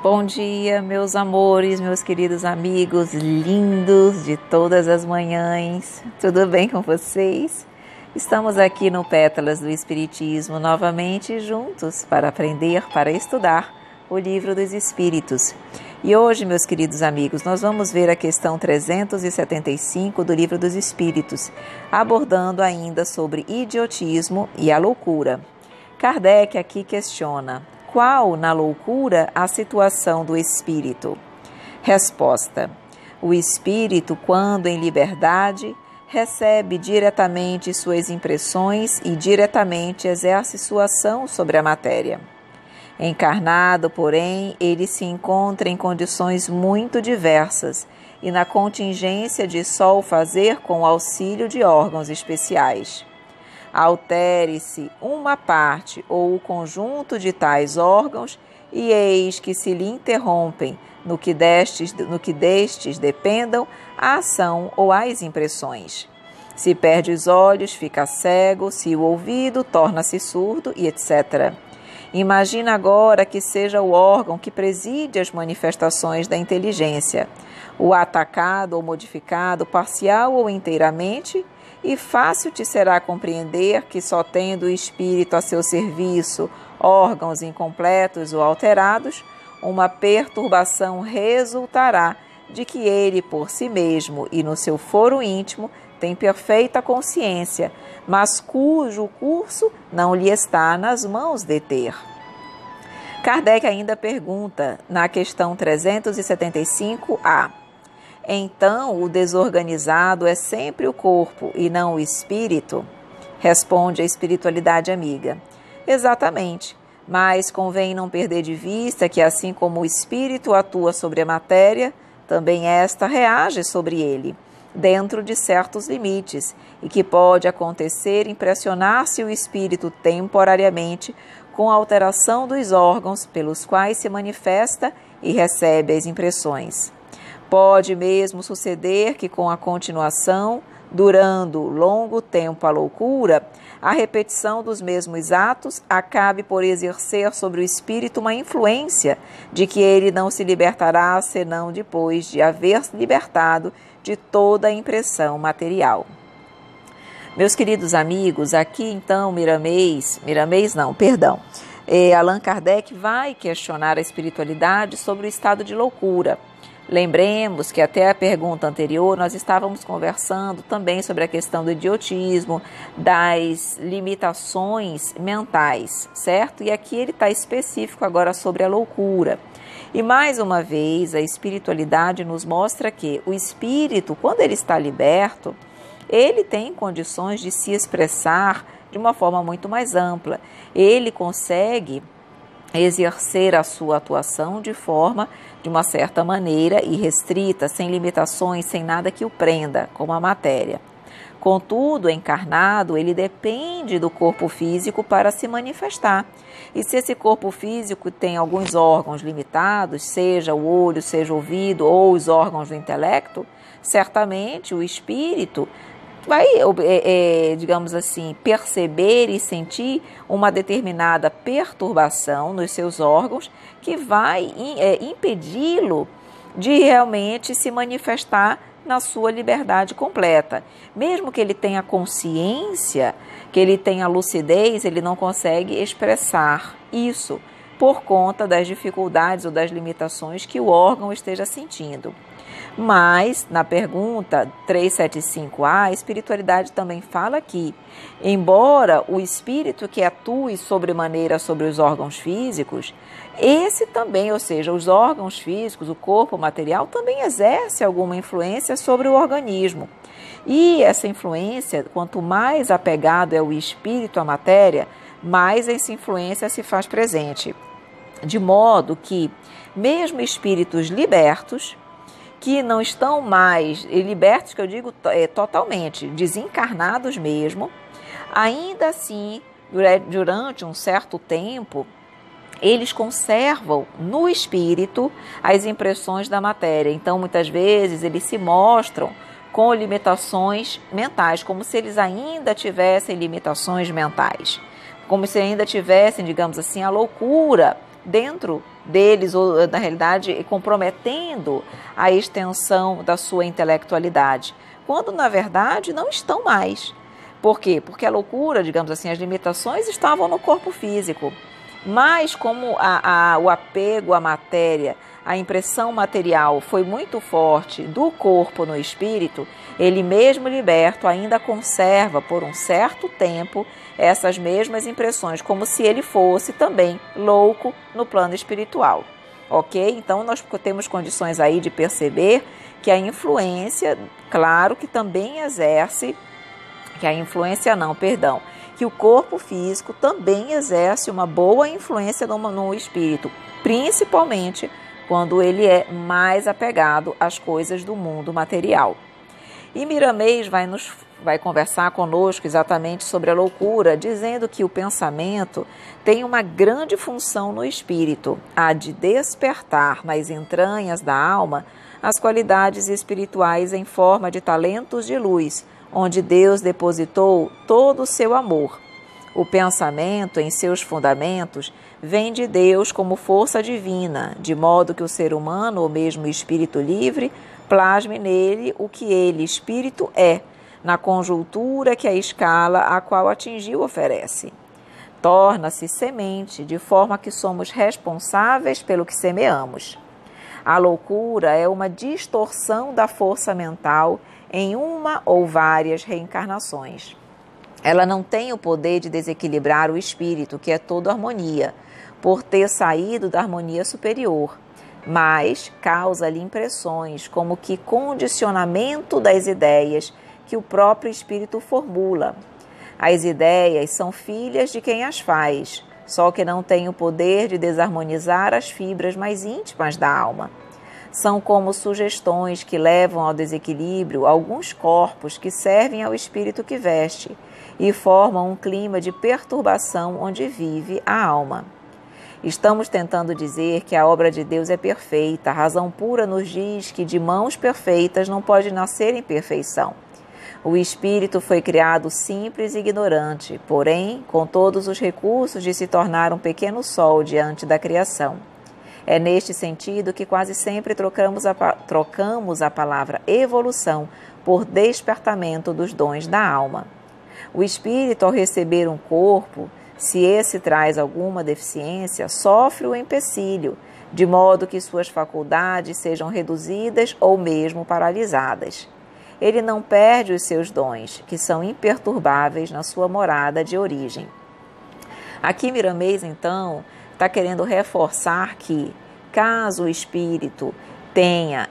Bom dia, meus amores, meus queridos amigos lindos de todas as manhãs. Tudo bem com vocês? Estamos aqui no Pétalas do Espiritismo novamente juntos para aprender, para estudar o Livro dos Espíritos. E hoje, meus queridos amigos, nós vamos ver a questão 375 do Livro dos Espíritos, abordando ainda sobre idiotismo e a loucura. Kardec aqui questiona: qual na loucura a situação do espírito? Resposta: o espírito, quando em liberdade, recebe diretamente suas impressões e diretamente exerce sua ação sobre a matéria. Encarnado, porém, ele se encontra em condições muito diversas e na contingência de só o fazer com o auxílio de órgãos especiais. Altere-se uma parte ou o conjunto de tais órgãos e eis que se lhe interrompem, no que destes dependam, a ação ou as impressões. Se perde os olhos, fica cego, se o ouvido, torna-se surdo e etc. Imagina agora que seja o órgão que preside as manifestações da inteligência, o atacado ou modificado parcial ou inteiramente, e fácil te será compreender que só tendo o espírito a seu serviço órgãos incompletos ou alterados, uma perturbação resultará de que ele por si mesmo e no seu foro íntimo tem perfeita consciência, mas cujo curso não lhe está nas mãos deter. Kardec ainda pergunta, na questão 375A, então o desorganizado é sempre o corpo e não o espírito? Responde a espiritualidade amiga: exatamente, mas convém não perder de vista que assim como o espírito atua sobre a matéria, também esta reage sobre ele, dentro de certos limites, e que pode acontecer impressionar-se o espírito temporariamente com a alteração dos órgãos pelos quais se manifesta e recebe as impressões. Pode mesmo suceder que com a continuação, durando longo tempo a loucura, a repetição dos mesmos atos acabe por exercer sobre o espírito uma influência de que ele não se libertará senão depois de haver se libertado de toda a impressão material. Meus queridos amigos, aqui então Allan Kardec vai questionar a espiritualidade sobre o estado de loucura. Lembremos que até a pergunta anterior nós estávamos conversando também sobre a questão do idiotismo, das limitações mentais, certo? E aqui ele está específico agora sobre a loucura. E mais uma vez a espiritualidade nos mostra que o espírito, quando ele está liberto, ele tem condições de se expressar de uma forma muito mais ampla. Ele consegue exercer a sua atuação de uma certa maneira irrestrita, sem limitações, sem nada que o prenda, como a matéria. Contudo, encarnado, ele depende do corpo físico para se manifestar. E se esse corpo físico tem alguns órgãos limitados, seja o olho, seja o ouvido ou os órgãos do intelecto, certamente o espírito vai, digamos assim, perceber e sentir uma determinada perturbação nos seus órgãos que vai impedi-lo de realmente se manifestar na sua liberdade completa. Mesmo que ele tenha consciência, que ele tenha lucidez, ele não consegue expressar isso por conta das dificuldades ou das limitações que o órgão esteja sentindo. Mas, na pergunta 375A, a espiritualidade também fala que, embora o espírito que atue sobremaneira sobre os órgãos físicos, esse também, ou seja, os órgãos físicos, o corpo material, também exerce alguma influência sobre o organismo. E essa influência, quanto mais apegado é o espírito à matéria, mais essa influência se faz presente. De modo que, mesmo espíritos libertos, que não estão mais libertos, que eu digo totalmente, desencarnados mesmo, ainda assim, durante um certo tempo, eles conservam no espírito as impressões da matéria. Então, muitas vezes, eles se mostram com limitações mentais, como se eles ainda tivessem limitações mentais, como se ainda tivessem, digamos assim, a loucura dentro deles, ou na realidade comprometendo a extensão da sua intelectualidade, quando na verdade não estão mais. Por quê? Porque a loucura, digamos assim, as limitações estavam no corpo físico, mas como o apego à matéria, a impressão material foi muito forte do corpo no espírito, ele mesmo liberto ainda conserva por um certo tempo essas mesmas impressões, como se ele fosse também louco no plano espiritual. Ok? Então nós temos condições aí de perceber que a influência, claro que também exerce, que o corpo físico também exerce uma boa influência no espírito, principalmente quando ele é mais apegado às coisas do mundo material. E Miramês vai conversar conosco exatamente sobre a loucura, dizendo que o pensamento tem uma grande função no espírito, a de despertar nas entranhas da alma as qualidades espirituais em forma de talentos de luz, onde Deus depositou todo o seu amor. O pensamento, em seus fundamentos, vem de Deus como força divina, de modo que o ser humano, ou mesmo o espírito livre, plasme nele o que ele, espírito, é, na conjuntura que a escala a qual atingiu oferece. Torna-se semente, de forma que somos responsáveis pelo que semeamos. A loucura é uma distorção da força mental em uma ou várias reencarnações. Ela não tem o poder de desequilibrar o espírito, que é todo harmonia, por ter saído da harmonia superior, mas causa-lhe impressões como que condicionamento das ideias que o próprio espírito formula. As ideias são filhas de quem as faz, só que não tem o poder de desarmonizar as fibras mais íntimas da alma. São como sugestões que levam ao desequilíbrio alguns corpos que servem ao espírito que veste e formam um clima de perturbação onde vive a alma. Estamos tentando dizer que a obra de Deus é perfeita. A razão pura nos diz que de mãos perfeitas não pode nascer imperfeição. O espírito foi criado simples e ignorante, porém, com todos os recursos de se tornar um pequeno sol diante da criação. É neste sentido que quase sempre trocamos a palavra evolução por despertamento dos dons da alma. O espírito, ao receber um corpo, se esse traz alguma deficiência, sofre o empecilho, de modo que suas faculdades sejam reduzidas ou mesmo paralisadas. Ele não perde os seus dons, que são imperturbáveis na sua morada de origem. Aqui Miramês, então, está querendo reforçar que, caso o espírito tenha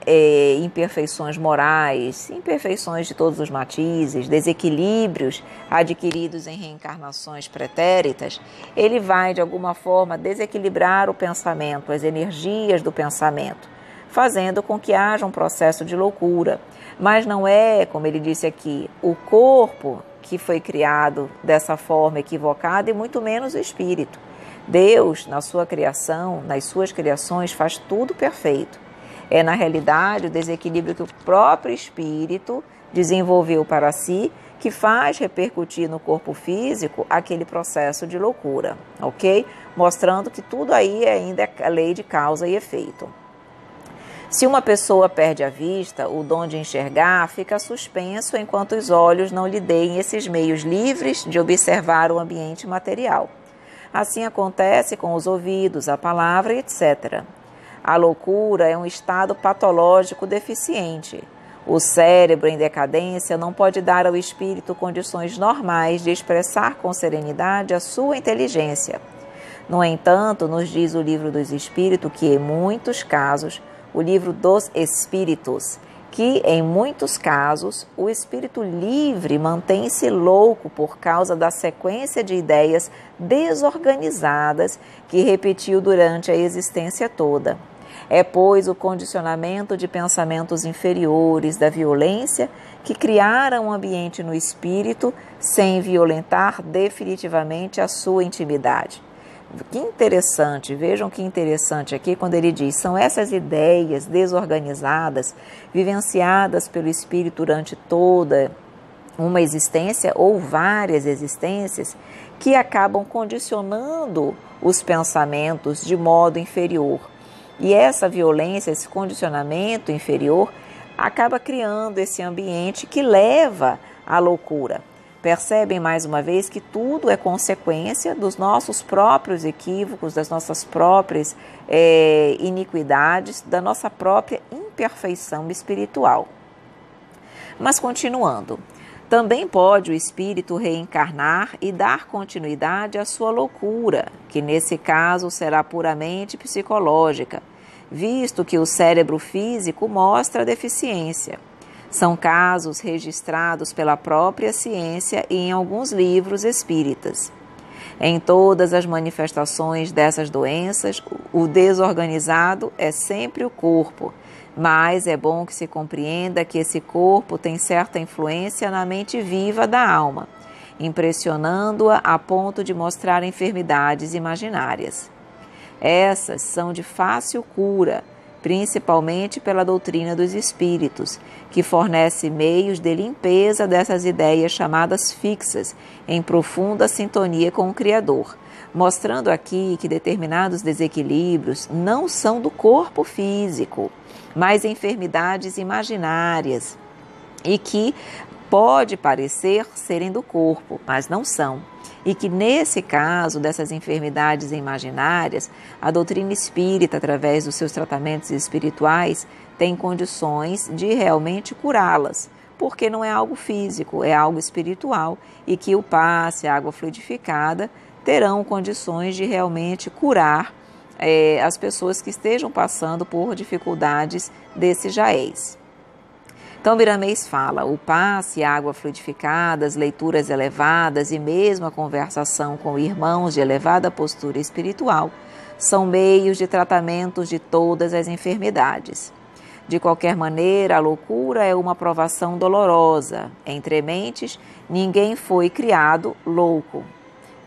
imperfeições morais, imperfeições de todos os matizes, desequilíbrios adquiridos em reencarnações pretéritas, ele vai, de alguma forma, desequilibrar o pensamento, as energias do pensamento, fazendo com que haja um processo de loucura. Mas não é, como ele disse aqui, o corpo que foi criado dessa forma equivocada e muito menos o espírito. Deus, na sua criação, nas suas criações, faz tudo perfeito. É, na realidade, o desequilíbrio que o próprio espírito desenvolveu para si que faz repercutir no corpo físico aquele processo de loucura, ok? Mostrando que tudo aí ainda é a lei de causa e efeito. Se uma pessoa perde a vista, o dom de enxergar fica suspenso enquanto os olhos não lhe deem esses meios livres de observar o ambiente material. Assim acontece com os ouvidos, a palavra, etc. A loucura é um estado patológico deficiente. O cérebro em decadência não pode dar ao espírito condições normais de expressar com serenidade a sua inteligência. No entanto, nos diz o Livro dos Espíritos que, em muitos casos, o Livro dos Espíritos, que, em muitos casos, o espírito livre mantém-se louco por causa da sequência de ideias desorganizadas que repetiu durante a existência toda. É, pois, o condicionamento de pensamentos inferiores da violência que criaram um ambiente no espírito sem violentar definitivamente a sua intimidade. Que interessante, vejam que interessante aqui quando ele diz, são essas ideias desorganizadas, vivenciadas pelo espírito durante toda uma existência ou várias existências, que acabam condicionando os pensamentos de modo inferior. E essa violência, esse condicionamento inferior, acaba criando esse ambiente que leva à loucura. Percebem mais uma vez que tudo é consequência dos nossos próprios equívocos, das nossas próprias iniquidades, da nossa própria imperfeição espiritual. Mas continuando, também pode o espírito reencarnar e dar continuidade à sua loucura, que nesse caso será puramente psicológica, visto que o cérebro físico mostra deficiência. São casos registrados pela própria ciência e em alguns livros espíritas. Em todas as manifestações dessas doenças, o desorganizado é sempre o corpo, mas é bom que se compreenda que esse corpo tem certa influência na mente viva da alma, impressionando-a a ponto de mostrar enfermidades imaginárias. Essas são de fácil cura, principalmente pela doutrina dos espíritos, que fornece meios de limpeza dessas ideias chamadas fixas, em profunda sintonia com o Criador, mostrando aqui que determinados desequilíbrios não são do corpo físico, mas enfermidades imaginárias, e que pode parecer serem do corpo, mas não são. E que nesse caso dessas enfermidades imaginárias, a doutrina espírita, através dos seus tratamentos espirituais, tem condições de realmente curá-las, porque não é algo físico, é algo espiritual, e que o passe, a água fluidificada, terão condições de realmente curar as pessoas que estejam passando por dificuldades desse jaez. Então, Miramês fala, o passe, água fluidificada, as leituras elevadas e mesmo a conversação com irmãos de elevada postura espiritual são meios de tratamentos de todas as enfermidades. De qualquer maneira, a loucura é uma provação dolorosa. Entre mentes, ninguém foi criado louco.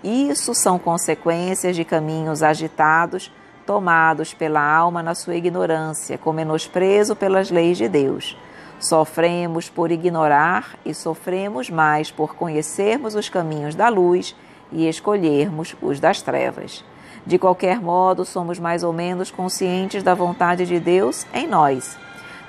Isso são consequências de caminhos agitados, tomados pela alma na sua ignorância, com menosprezo pelas leis de Deus. Sofremos por ignorar e sofremos mais por conhecermos os caminhos da luz e escolhermos os das trevas. De qualquer modo, somos mais ou menos conscientes da vontade de Deus em nós.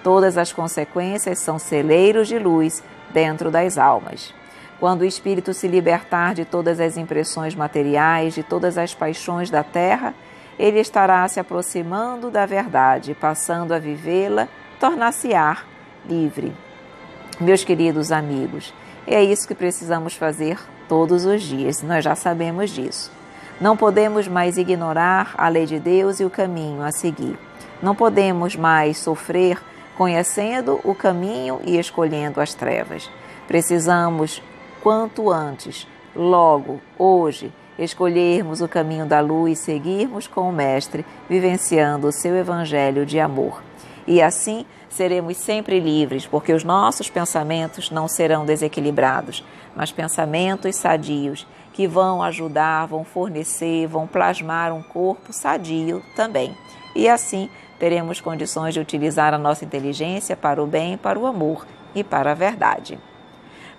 Todas as consequências são celeiros de luz dentro das almas. Quando o espírito se libertar de todas as impressões materiais, de todas as paixões da terra, ele estará se aproximando da verdade, passando a vivê-la, tornar-se-á livre. Meus queridos amigos, é isso que precisamos fazer todos os dias, nós já sabemos disso. Não podemos mais ignorar a lei de Deus e o caminho a seguir. Não podemos mais sofrer conhecendo o caminho e escolhendo as trevas. Precisamos, quanto antes, logo, hoje, escolhermos o caminho da luz, seguirmos com o Mestre, vivenciando o seu evangelho de amor. E assim seremos sempre livres, porque os nossos pensamentos não serão desequilibrados, mas pensamentos sadios que vão ajudar, vão fornecer, vão plasmar um corpo sadio também. E assim teremos condições de utilizar a nossa inteligência para o bem, para o amor e para a verdade.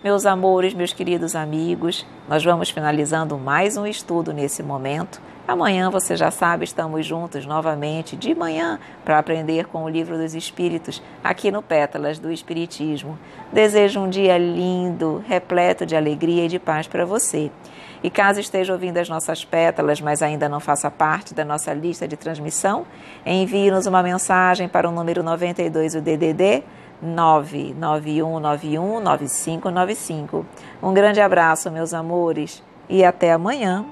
Meus amores, meus queridos amigos, nós vamos finalizando mais um estudo nesse momento. Amanhã, você já sabe, estamos juntos novamente de manhã para aprender com o Livro dos Espíritos aqui no Pétalas do Espiritismo. Desejo um dia lindo, repleto de alegria e de paz para você. E caso esteja ouvindo as nossas pétalas, mas ainda não faça parte da nossa lista de transmissão, envie-nos uma mensagem para o número 92, o DDD 991919595. Um grande abraço, meus amores, e até amanhã.